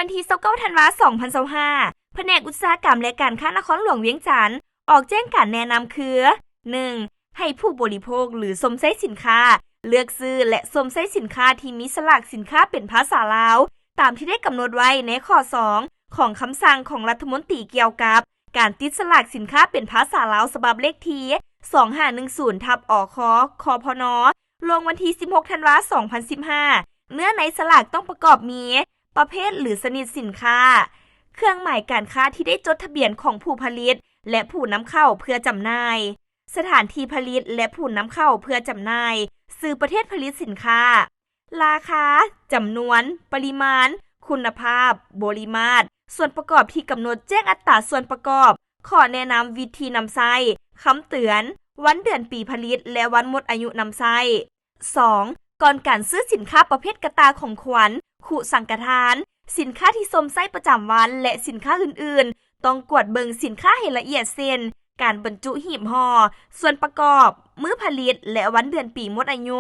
วันที่29ธันวาคม2025แผนกอุตสาหกรรมและการค้านครหลวงเวียงจันทน์ออกแจ้งการแนะนำคือ 1. ให้ผู้บริโภคหรือสมใช้สินค้าเลือกซื้อและสมใช้สินค้าที่มีสลากสินค้าเป็นภาษาลาวตามที่ได้กำหนดไว้ในข้อ 2 ของคำสั่งของรัฐมนตรีเกี่ยวกับการติดสลากสินค้าเป็นภาษาลาวฉบับเลขที่2510/อคคพนลงวันที่16ธันวาคม2015เนื้อในสลากต้องประกอบมีประเภทหรือชนิดสินค้าเครื่องหมายการค้าที่ได้จดทะเบียนของผู้ผลิตและผู้นำเข้าเพื่อจำหน่ายสถานที่ผลิตและผู้นำเข้าเพื่อจำหน่ายสื่อประเทศผลิตสินค้าราคาจำนวนปริมาณคุณภาพปริมาตรส่วนประกอบที่กำหนดแจ้งอัตราส่วนประกอบข้อแนะนำวิธีนำใช้คำเตือนวันเดือนปีผลิตและวันหมดอายุนำใช้ 2. ก่อนการซื้อสินค้าประเภทกระตาของขวัญขู่สังฆทานสินค้าที่สมใช้ประจำวันและสินค้าอื่นๆต้องกวดเบิงสินค้าให้ละเอียดเช่นการบรรจุหีบห่อส่วนประกอบมื้อผลิตและวันเดือนปีหมดอายุ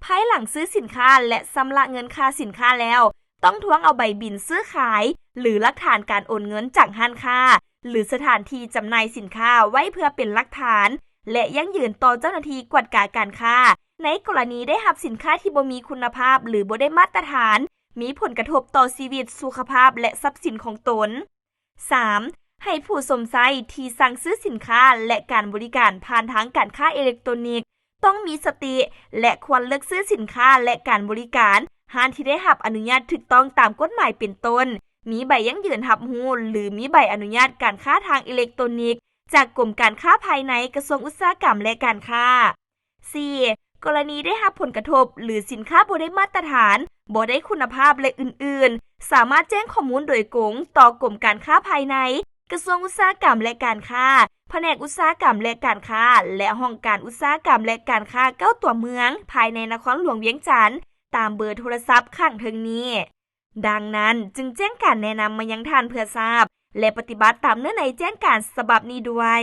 ภายหลังซื้อสินค้าและชำระเงินค่าสินค้าแล้วต้องทวงเอาใบบิลซื้อขายหรือหลักฐานการโอนเงินจากห้างค้าหรือสถานที่จำหน่ายสินค้าไว้เพื่อเป็นหลักฐานและยังยืนต่อเจ้าหน้าที่กวดการค้าในกรณีได้รับสินค้าที่บ่มีคุณภาพหรือบ่ได้มาตรฐานมีผลกระทบต่อชีวิตสุขภาพและทรัพย์สินของตน 3. ให้ผู้สมใช้ที่สั่งซื้อสินค้าและการบริการผ่านทางการค้าอิเล็กทรอนิกส์ต้องมีสติและควรเลือกซื้อสินค้าและการบริการห้างที่ได้รับอนุญาตถูกต้องตามกฎหมายเป็นต้นมีใบยั่งยืนรับรู้หรือมีใบอนุญาตการค้าทางอิเล็กทรอนิกส์จากกรมการค้าภายในกระทรวงอุตสาหกรรมและการค้า 4. กรณีได้รับผลกระทบหรือสินค้าบ่ได้มาตรฐานบ่ได้คุณภาพและอื่นๆสามารถแจ้งข้อมูลโดยตรงต่อกรมการค้าภายในกระทรวงอุตสาหกรรมและการค้าแผนกอุตสาหกรรมและการค้าและห้องการอุตสาหกรรมและการค้า9ตัวเมืองภายในนครหลวงเวียงจันทน์ตามเบอร์โทรศัพท์ข้างเทิงนี้ดังนั้นจึงแจ้งการแนะนำมายังท่านเพื่อทราบและปฏิบัติตามเนื้อในแจ้งการฉบับนี้ด้วย